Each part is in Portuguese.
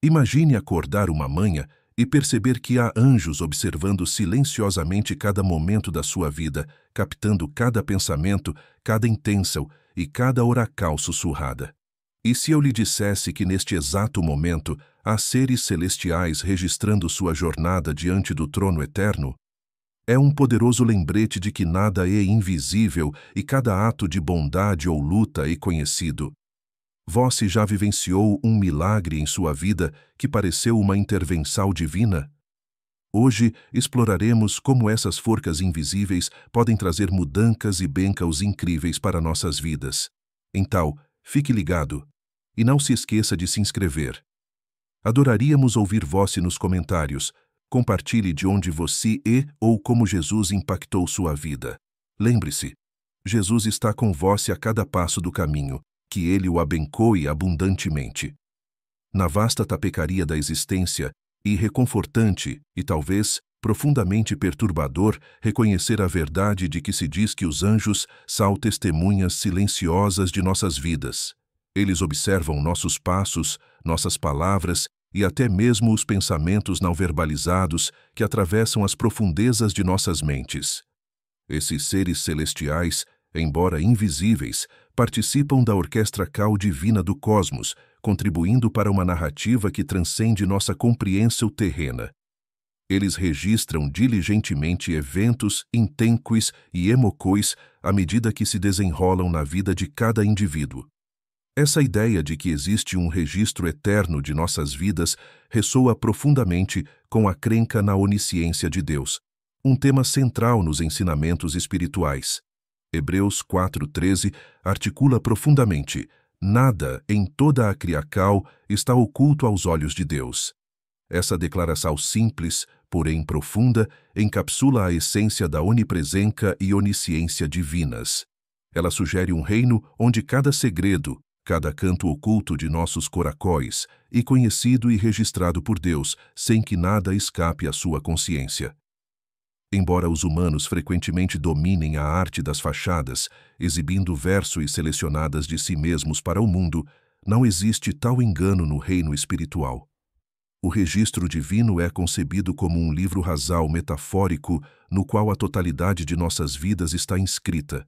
Imagine acordar uma manhã e perceber que há anjos observando silenciosamente cada momento da sua vida, captando cada pensamento, cada intenção e cada oracal sussurrada. E se eu lhe dissesse que neste exato momento há seres celestiais registrando sua jornada diante do trono eterno? É um poderoso lembrete de que nada é invisível e cada ato de bondade ou luta é conhecido. Você já vivenciou um milagre em sua vida que pareceu uma intervenção divina? Hoje exploraremos como essas forcas invisíveis podem trazer mudanças e bênçãos incríveis para nossas vidas. Então, fique ligado e não se esqueça de se inscrever. Adoraríamos ouvir você nos comentários. Compartilhe de onde você é ou como Jesus impactou sua vida. Lembre-se, Jesus está com você a cada passo do caminho. Que Ele o abençoe abundantemente. Na vasta tapecaria da existência, e reconfortante, e talvez profundamente perturbador, reconhecer a verdade de que se diz que os anjos são testemunhas silenciosas de nossas vidas. Eles observam nossos passos, nossas palavras e até mesmo os pensamentos não verbalizados que atravessam as profundezas de nossas mentes. Esses seres celestiais, embora invisíveis, participam da orquestra divina do cosmos, contribuindo para uma narrativa que transcende nossa compreensão terrena. Eles registram diligentemente eventos intensos e emoções à medida que se desenrolam na vida de cada indivíduo. Essa ideia de que existe um registro eterno de nossas vidas ressoa profundamente com a crença na onisciência de Deus, um tema central nos ensinamentos espirituais. Hebreus 4:13 articula profundamente: nada em toda a criação está oculto aos olhos de Deus. Essa declaração simples, porém profunda, encapsula a essência da onipresença e onisciência divinas. Ela sugere um reino onde cada segredo, cada canto oculto de nossos corações é conhecido e registrado por Deus, sem que nada escape à sua consciência. Embora os humanos frequentemente dominem a arte das fachadas, exibindo versos selecionadas de si mesmos para o mundo, não existe tal engano no reino espiritual. O registro divino é concebido como um livro rasal metafórico no qual a totalidade de nossas vidas está inscrita.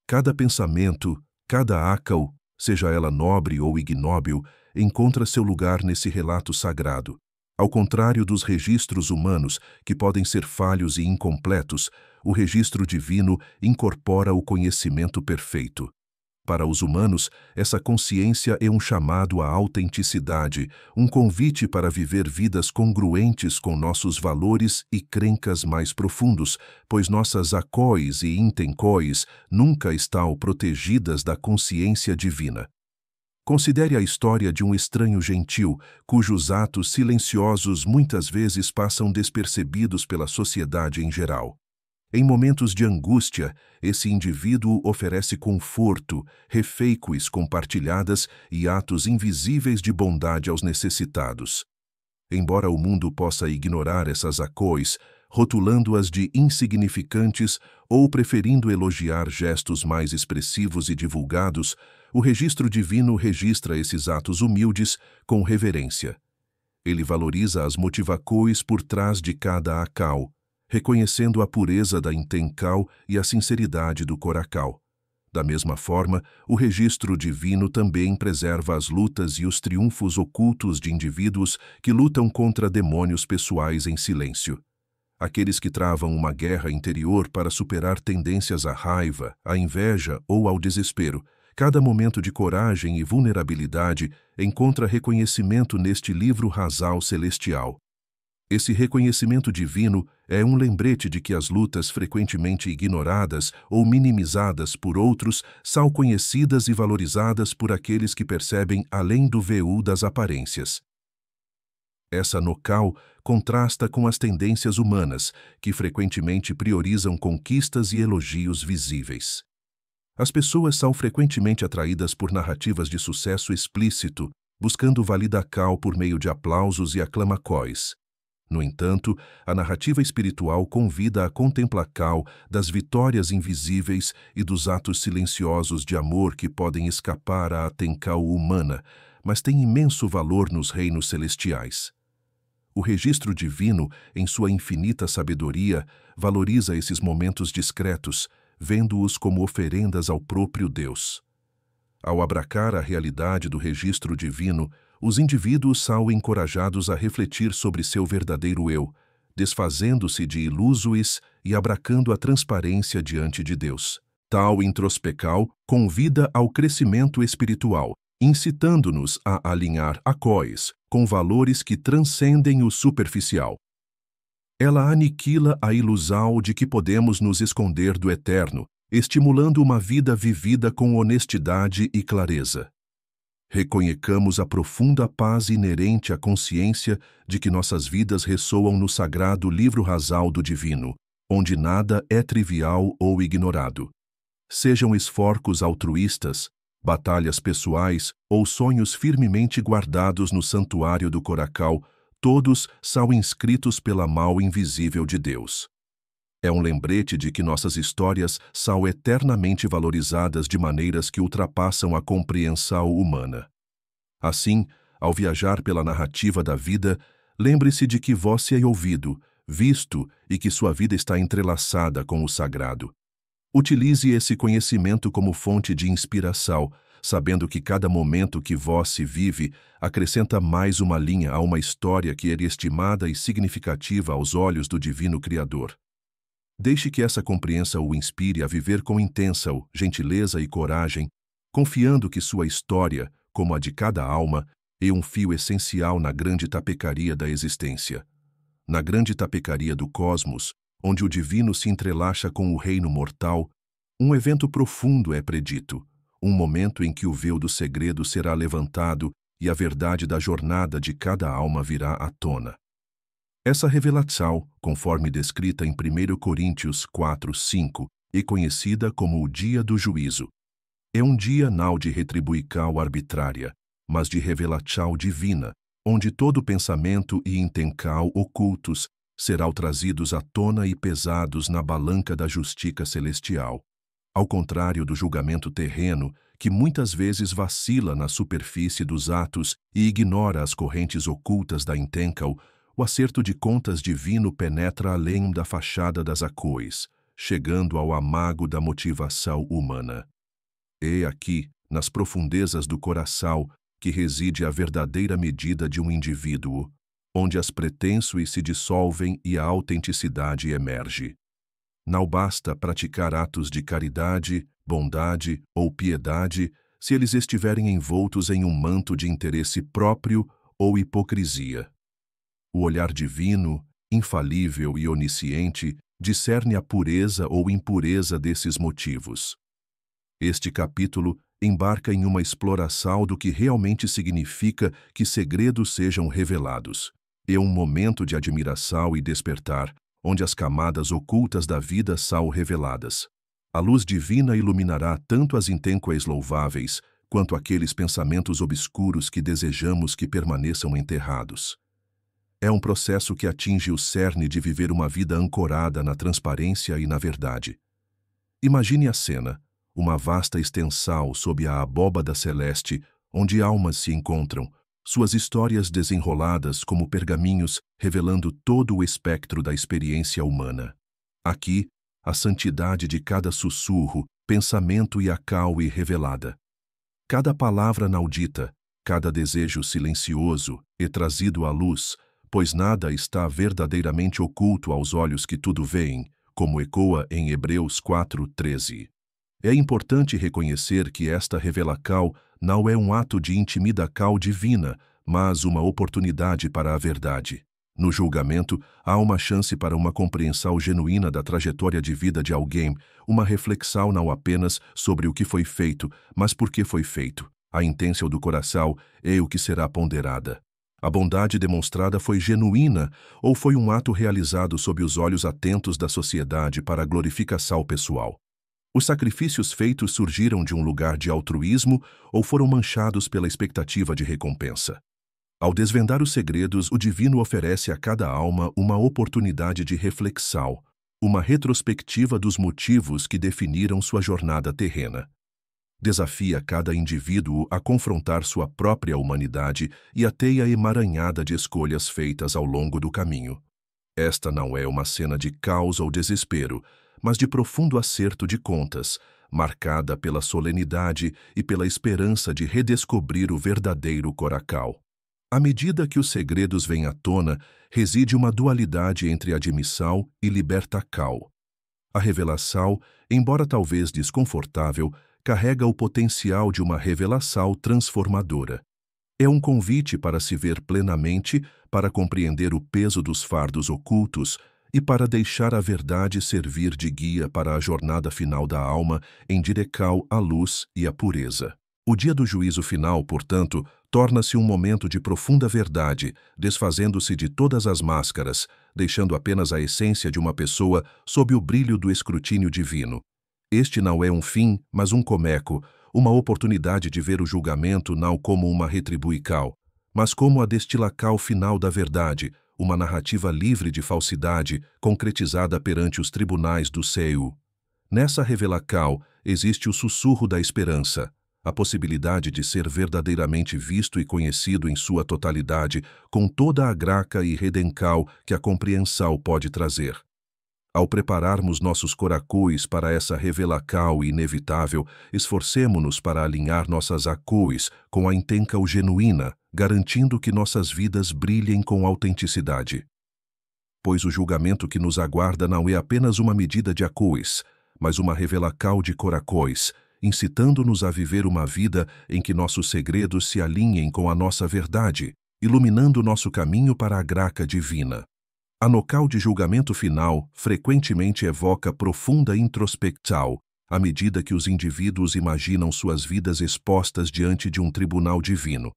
Cada pensamento, cada ação, seja ela nobre ou ignóbil, encontra seu lugar nesse relato sagrado. Ao contrário dos registros humanos, que podem ser falhos e incompletos, o registro divino incorpora o conhecimento perfeito. Para os humanos, essa consciência é um chamado à autenticidade, um convite para viver vidas congruentes com nossos valores e crenças mais profundos, pois nossas ações e intenções nunca estão protegidas da consciência divina. Considere a história de um estranho gentil, cujos atos silenciosos muitas vezes passam despercebidos pela sociedade em geral. Em momentos de angústia, esse indivíduo oferece conforto, refeições compartilhadas e atos invisíveis de bondade aos necessitados. Embora o mundo possa ignorar essas ações, rotulando-as de insignificantes ou preferindo elogiar gestos mais expressivos e divulgados, o registro divino registra esses atos humildes com reverência. Ele valoriza as motivações por trás de cada ação, reconhecendo a pureza da intenção e a sinceridade do coração. Da mesma forma, o registro divino também preserva as lutas e os triunfos ocultos de indivíduos que lutam contra demônios pessoais em silêncio. Aqueles que travam uma guerra interior para superar tendências à raiva, à inveja ou ao desespero. Cada momento de coragem e vulnerabilidade encontra reconhecimento neste livro rasal celestial. Esse reconhecimento divino é um lembrete de que as lutas frequentemente ignoradas ou minimizadas por outros são conhecidas e valorizadas por aqueles que percebem além do véu das aparências. Essa noção contrasta com as tendências humanas, que frequentemente priorizam conquistas e elogios visíveis. As pessoas são frequentemente atraídas por narrativas de sucesso explícito, buscando validação por meio de aplausos e aclamações. No entanto, a narrativa espiritual convida à contemplação das vitórias invisíveis e dos atos silenciosos de amor que podem escapar à atenção humana, mas tem imenso valor nos reinos celestiais. O registro divino, em sua infinita sabedoria, valoriza esses momentos discretos, vendo-os como oferendas ao próprio Deus. Ao abraçar a realidade do registro divino, os indivíduos são encorajados a refletir sobre seu verdadeiro eu, desfazendo-se de ilusões e abracando a transparência diante de Deus. Tal introspecção convida ao crescimento espiritual, incitando-nos a alinhar acóis com valores que transcendem o superficial. Ela aniquila a ilusão de que podemos nos esconder do eterno, estimulando uma vida vivida com honestidade e clareza. Reconheçamos a profunda paz inerente à consciência de que nossas vidas ressoam no sagrado livro rasal do divino, onde nada é trivial ou ignorado. Sejam esforços altruístas, batalhas pessoais ou sonhos firmemente guardados no santuário do coração, todos são inscritos pela mão invisível de Deus. É um lembrete de que nossas histórias são eternamente valorizadas de maneiras que ultrapassam a compreensão humana. Assim, ao viajar pela narrativa da vida, lembre-se de que você é ouvido, visto e que sua vida está entrelaçada com o sagrado. Utilize esse conhecimento como fonte de inspiração, sabendo que cada momento que você vive acrescenta mais uma linha a uma história que é estimada e significativa aos olhos do Divino Criador. Deixe que essa compreensão o inspire a viver com intensa gentileza e coragem, confiando que sua história, como a de cada alma, é um fio essencial na grande tapeçaria da existência. Na grande tapeçaria do cosmos, onde o divino se entrelaça com o reino mortal, um evento profundo é predito, um momento em que o véu do segredo será levantado e a verdade da jornada de cada alma virá à tona. Essa revelação, conforme descrita em 1 Coríntios 4:5, é conhecida como o dia do juízo. É um dia não de retribuição arbitrária, mas de revelação divina, onde todo pensamento e intenção ocultos serão trazidos à tona e pesados na balanca da justiça celestial. Ao contrário do julgamento terreno, que muitas vezes vacila na superfície dos atos e ignora as correntes ocultas da intenção, o acerto de contas divino penetra além da fachada das acões, chegando ao amago da motivação humana. É aqui, nas profundezas do coração, que reside a verdadeira medida de um indivíduo, onde as pretensões se dissolvem e a autenticidade emerge. Não basta praticar atos de caridade, bondade ou piedade se eles estiverem envoltos em um manto de interesse próprio ou hipocrisia. O olhar divino, infalível e onisciente, discerne a pureza ou impureza desses motivos. Este capítulo embarca em uma exploração do que realmente significa que segredos sejam revelados. É um momento de admiração e despertar, onde as camadas ocultas da vida são reveladas. A luz divina iluminará tanto as intenções louváveis, quanto aqueles pensamentos obscuros que desejamos que permaneçam enterrados. É um processo que atinge o cerne de viver uma vida ancorada na transparência e na verdade. Imagine a cena, uma vasta extensão sob a abóbada celeste, onde almas se encontram, suas histórias desenroladas como pergaminhos revelando todo o espectro da experiência humana. Aqui, a santidade de cada sussurro, pensamento e acalme revelada. Cada palavra inaudita, cada desejo silencioso é trazido à luz, pois nada está verdadeiramente oculto aos olhos que tudo veem, como ecoa em Hebreus 4:13. É importante reconhecer que esta revelação não é um ato de intimidação divina, mas uma oportunidade para a verdade. No julgamento, há uma chance para uma compreensão genuína da trajetória de vida de alguém, uma reflexão não apenas sobre o que foi feito, mas por que foi feito. A intenção do coração é o que será ponderada. A bondade demonstrada foi genuína ou foi um ato realizado sob os olhos atentos da sociedade para a glorificação pessoal? Os sacrifícios feitos surgiram de um lugar de altruísmo ou foram manchados pela expectativa de recompensa? Ao desvendar os segredos, o divino oferece a cada alma uma oportunidade de reflexão, uma retrospectiva dos motivos que definiram sua jornada terrena. Desafia cada indivíduo a confrontar sua própria humanidade e a teia emaranhada de escolhas feitas ao longo do caminho. Esta não é uma cena de caos ou desespero, mas de profundo acerto de contas, marcada pela solenidade e pela esperança de redescobrir o verdadeiro Coracal. À medida que os segredos vêm à tona, reside uma dualidade entre admissal e libertacal. A revelação, embora talvez desconfortável, carrega o potencial de uma revelação transformadora. É um convite para se ver plenamente, para compreender o peso dos fardos ocultos e para deixar a verdade servir de guia para a jornada final da alma em direção à luz e à pureza. O dia do juízo final, portanto, torna-se um momento de profunda verdade, desfazendo-se de todas as máscaras, deixando apenas a essência de uma pessoa sob o brilho do escrutínio divino. Este não é um fim, mas um começo, uma oportunidade de ver o julgamento não como uma retribuição, mas como a destilação final da verdade, uma narrativa livre de falsidade, concretizada perante os tribunais do céu. Nessa revelação existe o sussurro da esperança, a possibilidade de ser verdadeiramente visto e conhecido em sua totalidade, com toda a graça e redenção que a compreensão pode trazer. Ao prepararmos nossos corações para essa revelação inevitável, esforcemo-nos para alinhar nossas acões com a intenção genuína, garantindo que nossas vidas brilhem com autenticidade. Pois o julgamento que nos aguarda não é apenas uma medida de acões, mas uma revelação de corações, incitando-nos a viver uma vida em que nossos segredos se alinhem com a nossa verdade, iluminando nosso caminho para a graça divina. A nocal de julgamento final frequentemente evoca profunda introspecção, à medida que os indivíduos imaginam suas vidas expostas diante de um tribunal divino.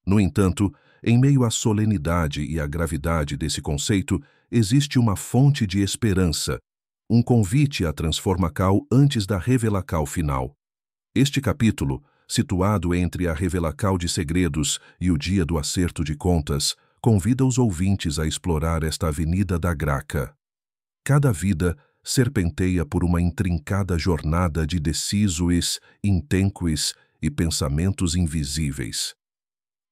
No entanto, em meio à solenidade e à gravidade desse conceito, existe uma fonte de esperança, um convite à transformação antes da revelação final. Este capítulo, situado entre a revelação de segredos e o dia do acerto de contas, convida os ouvintes a explorar esta avenida da graça. Cada vida serpenteia por uma intrincada jornada de decisões, intenções e pensamentos invisíveis.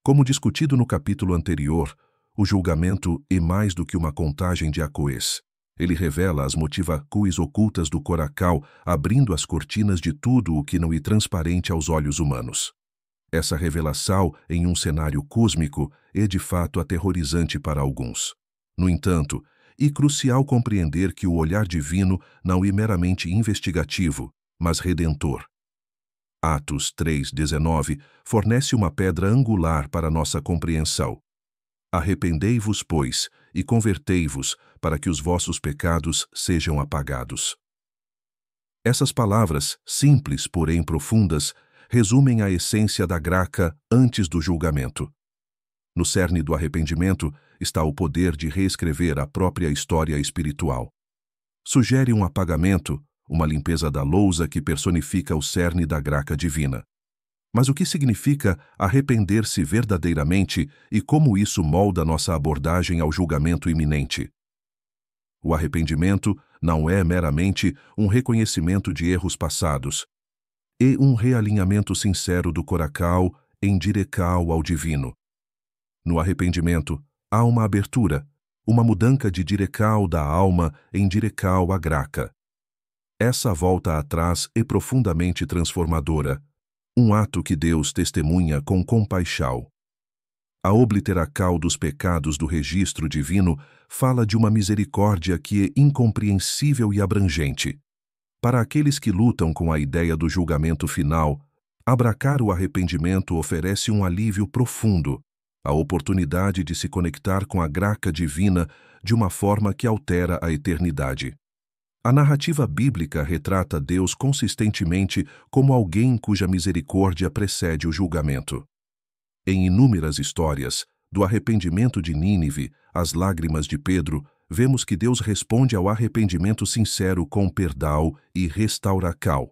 Como discutido no capítulo anterior, o julgamento é mais do que uma contagem de acões. Ele revela as motivações ocultas do coracal, abrindo as cortinas de tudo o que não é transparente aos olhos humanos. Essa revelação, em um cenário cósmico, é de fato aterrorizante para alguns. No entanto, é crucial compreender que o olhar divino não é meramente investigativo, mas redentor. Atos 3:19 fornece uma pedra angular para nossa compreensão. Arrependei-vos, pois, e convertei-vos, para que os vossos pecados sejam apagados. Essas palavras, simples porém profundas, resumem a essência da graça antes do julgamento. No cerne do arrependimento está o poder de reescrever a própria história espiritual. Sugere um apagamento, uma limpeza da lousa que personifica o cerne da graça divina. Mas o que significa arrepender-se verdadeiramente e como isso molda nossa abordagem ao julgamento iminente? O arrependimento não é meramente um reconhecimento de erros passados, é um realinhamento sincero do coracal em direção ao divino. No arrependimento, há uma abertura, uma mudança de direção da alma em direção à graça. Essa volta atrás é profundamente transformadora, um ato que Deus testemunha com compaixão. A obliteração dos pecados do registro divino fala de uma misericórdia que é incompreensível e abrangente. Para aqueles que lutam com a ideia do julgamento final, abraçar o arrependimento oferece um alívio profundo, a oportunidade de se conectar com a graça divina de uma forma que altera a eternidade. A narrativa bíblica retrata Deus consistentemente como alguém cuja misericórdia precede o julgamento. Em inúmeras histórias, do arrependimento de Nínive às lágrimas de Pedro, vemos que Deus responde ao arrependimento sincero com perdão e restauração.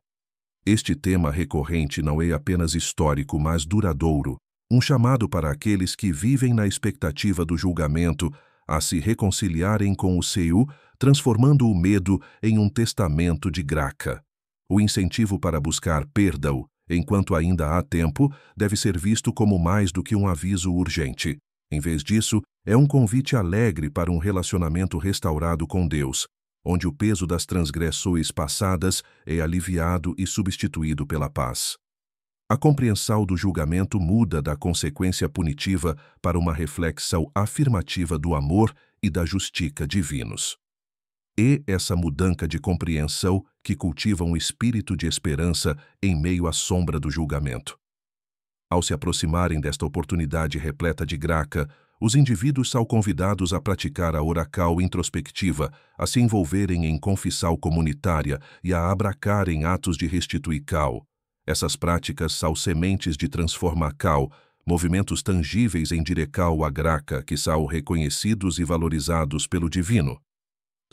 Este tema recorrente não é apenas histórico, mas duradouro, um chamado para aqueles que vivem na expectativa do julgamento a se reconciliarem com o Senhor, transformando o medo em um testamento de graça. O incentivo para buscar perdão Enquanto ainda há tempo, deve ser visto como mais do que um aviso urgente. Em vez disso, é um convite alegre para um relacionamento restaurado com Deus, onde o peso das transgressões passadas é aliviado e substituído pela paz. A compreensão do julgamento muda da consequência punitiva para uma reflexão afirmativa do amor e da justiça divinos. É essa mudança de compreensão que cultiva um espírito de esperança em meio à sombra do julgamento. Ao se aproximarem desta oportunidade repleta de graça, os indivíduos são convidados a praticar a oracal introspectiva, a se envolverem em confissão comunitária e a abracarem atos de restituição. Essas práticas são sementes de transformação, movimentos tangíveis em direção à graça que são reconhecidos e valorizados pelo divino.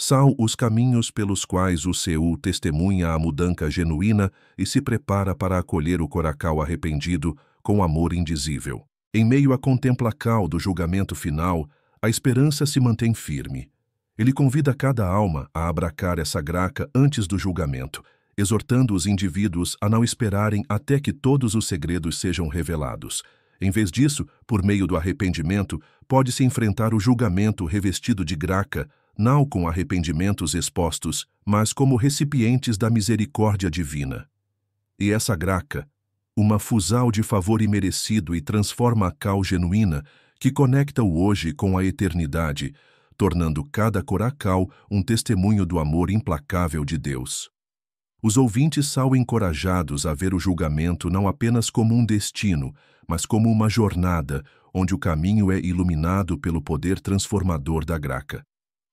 São os caminhos pelos quais o Seu testemunha a mudança genuína e se prepara para acolher o coração arrependido com amor indizível. Em meio à contemplação do julgamento final, a esperança se mantém firme. Ele convida cada alma a abracar essa graça antes do julgamento, exortando os indivíduos a não esperarem até que todos os segredos sejam revelados. Em vez disso, por meio do arrependimento, pode-se enfrentar o julgamento revestido de graça, não com arrependimentos expostos, mas como recipientes da misericórdia divina. E essa graça, uma fusão de favor imerecido e transforma a cal genuína, que conecta o hoje com a eternidade, tornando cada coracal um testemunho do amor implacável de Deus. Os ouvintes são encorajados a ver o julgamento não apenas como um destino, mas como uma jornada, onde o caminho é iluminado pelo poder transformador da graça.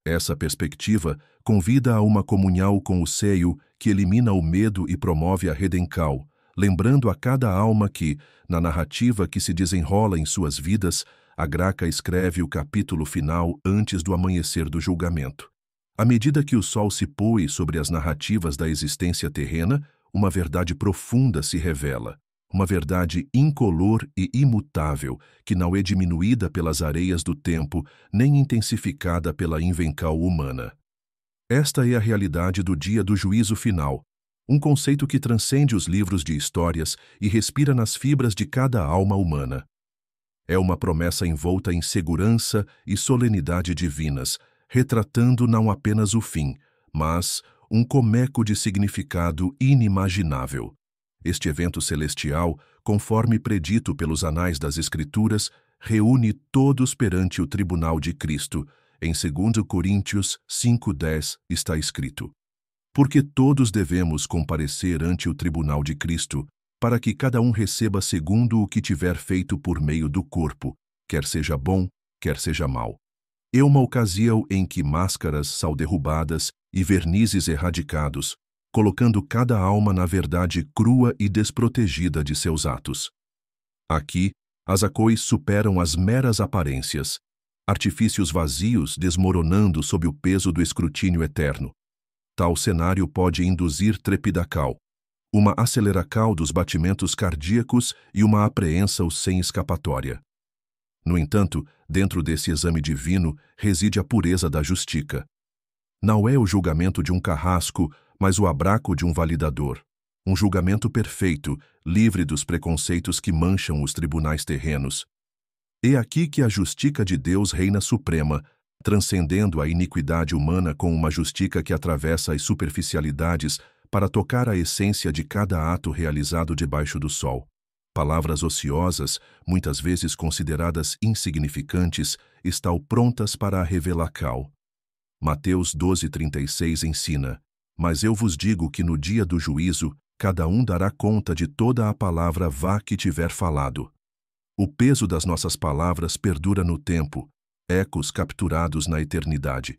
Essa perspectiva convida a uma comunhão com o seio que elimina o medo e promove a redenção, lembrando a cada alma que, na narrativa que se desenrola em suas vidas, a graça escreve o capítulo final antes do amanhecer do julgamento. À medida que o sol se põe sobre as narrativas da existência terrena, uma verdade profunda se revela, uma verdade incolor e imutável, que não é diminuída pelas areias do tempo, nem intensificada pela invenção humana. Esta é a realidade do dia do juízo final, um conceito que transcende os livros de histórias e respira nas fibras de cada alma humana. É uma promessa envolta em segurança e solenidade divinas, retratando não apenas o fim, mas um começo de significado inimaginável. Este evento celestial, conforme predito pelos anais das Escrituras, reúne todos perante o tribunal de Cristo. Em 2 Coríntios 5:10 está escrito: porque todos devemos comparecer ante o tribunal de Cristo, para que cada um receba segundo o que tiver feito por meio do corpo, quer seja bom, quer seja mau. É uma ocasião em que máscaras são derrubadas e vernizes erradicados, colocando cada alma na verdade crua e desprotegida de seus atos. Aqui, as acões superam as meras aparências, artifícios vazios desmoronando sob o peso do escrutínio eterno. Tal cenário pode induzir trepidação, uma aceleração dos batimentos cardíacos e uma apreensão sem escapatória. No entanto, dentro desse exame divino reside a pureza da justiça. Não é o julgamento de um carrasco, mas o abraco de um validador. Um julgamento perfeito, livre dos preconceitos que mancham os tribunais terrenos. É aqui que a justiça de Deus reina suprema, transcendendo a iniquidade humana com uma justiça que atravessa as superficialidades para tocar a essência de cada ato realizado debaixo do sol. Palavras ociosas, muitas vezes consideradas insignificantes, estão prontas para a revelação. Mateus 12:36 ensina: mas eu vos digo que no dia do juízo, cada um dará conta de toda a palavra vã que tiver falado. O peso das nossas palavras perdura no tempo, ecos capturados na eternidade.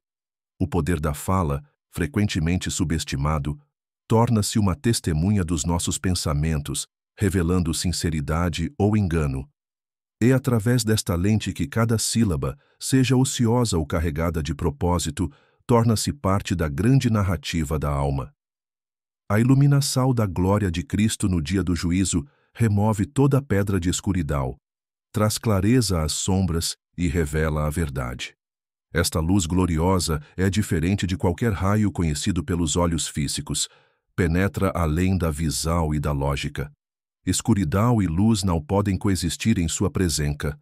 O poder da fala, frequentemente subestimado, torna-se uma testemunha dos nossos pensamentos, revelando sinceridade ou engano. É através desta lente que cada sílaba, seja ociosa ou carregada de propósito, torna-se parte da grande narrativa da alma. A iluminação da glória de Cristo no dia do juízo remove toda a pedra de escuridão, traz clareza às sombras e revela a verdade. Esta luz gloriosa é diferente de qualquer raio conhecido pelos olhos físicos, penetra além da visão e da lógica. Escuridão e luz não podem coexistir em sua presença.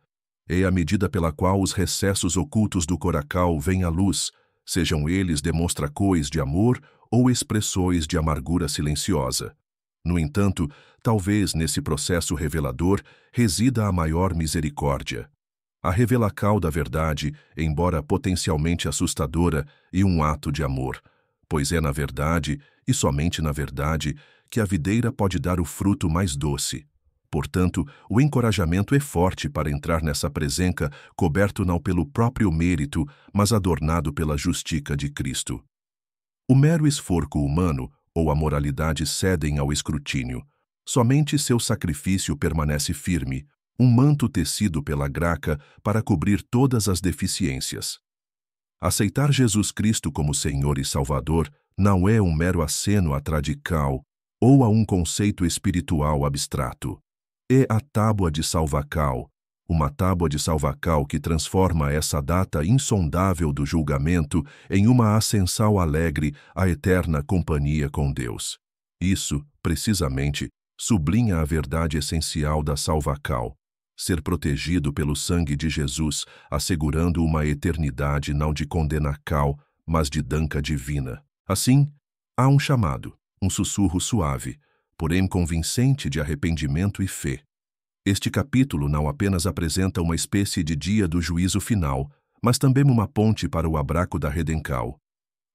É a medida pela qual os recessos ocultos do coracal vêm à luz, sejam eles demonstrações de amor ou expressões de amargura silenciosa. No entanto, talvez nesse processo revelador resida a maior misericórdia. A revelação da verdade, embora potencialmente assustadora, e um ato de amor, pois é na verdade, e somente na verdade, que a videira pode dar o fruto mais doce. Portanto, o encorajamento é forte para entrar nessa presença, coberto não pelo próprio mérito, mas adornado pela justiça de Cristo. O mero esforço humano ou a moralidade cedem ao escrutínio. Somente seu sacrifício permanece firme, um manto tecido pela graça para cobrir todas as deficiências. Aceitar Jesus Cristo como Senhor e Salvador não é um mero aceno à tradição ou a um conceito espiritual abstrato. É a tábua de salvação, uma tábua de salvação que transforma essa data insondável do julgamento em uma ascensão alegre à eterna companhia com Deus. Isso, precisamente, sublinha a verdade essencial da salvação: ser protegido pelo sangue de Jesus, assegurando uma eternidade não de condenação, mas de dança divina. Assim, há um chamado, um sussurro suave, porém convincente de arrependimento e fé. Este capítulo não apenas apresenta uma espécie de dia do juízo final, mas também uma ponte para o abraço da redenção.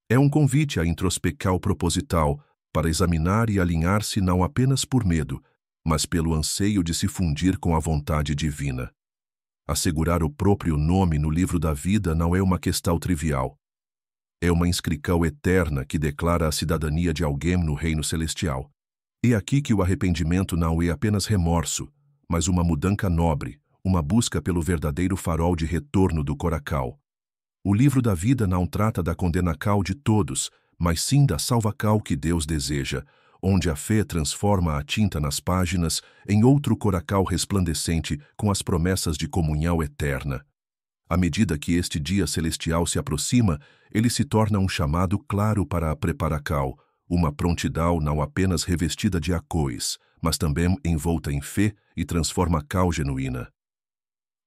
É um convite à introspecção proposital, para examinar e alinhar-se não apenas por medo, mas pelo anseio de se fundir com a vontade divina. Assegurar o próprio nome no livro da vida não é uma questão trivial. É uma inscrição eterna que declara a cidadania de alguém no reino celestial. É aqui que o arrependimento não é apenas remorso, mas uma mudança nobre, uma busca pelo verdadeiro farol de retorno do coracal. O livro da vida não trata da condenação de todos, mas sim da salvação que Deus deseja, onde a fé transforma a tinta nas páginas em outro coracal resplandecente com as promessas de comunhão eterna. À medida que este dia celestial se aproxima, ele se torna um chamado claro para a preparação, uma prontidão não apenas revestida de acois, mas também envolta em fé e transformação genuína.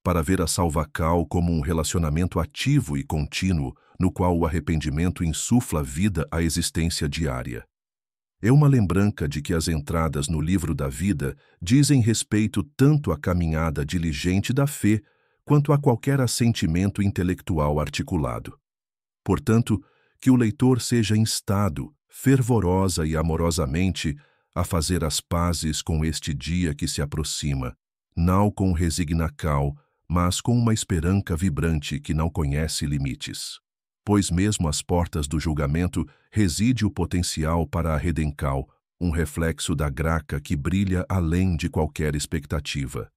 Para ver a salvação como um relacionamento ativo e contínuo, no qual o arrependimento insufla vida à existência diária. É uma lembrança de que as entradas no livro da vida dizem respeito tanto à caminhada diligente da fé, quanto a qualquer assentimento intelectual articulado. Portanto, que o leitor seja instado, fervorosa e amorosamente, a fazer as pazes com este dia que se aproxima, não com resignação, mas com uma esperança vibrante que não conhece limites. Pois mesmo às portas do julgamento reside o potencial para a redenção, um reflexo da graça que brilha além de qualquer expectativa.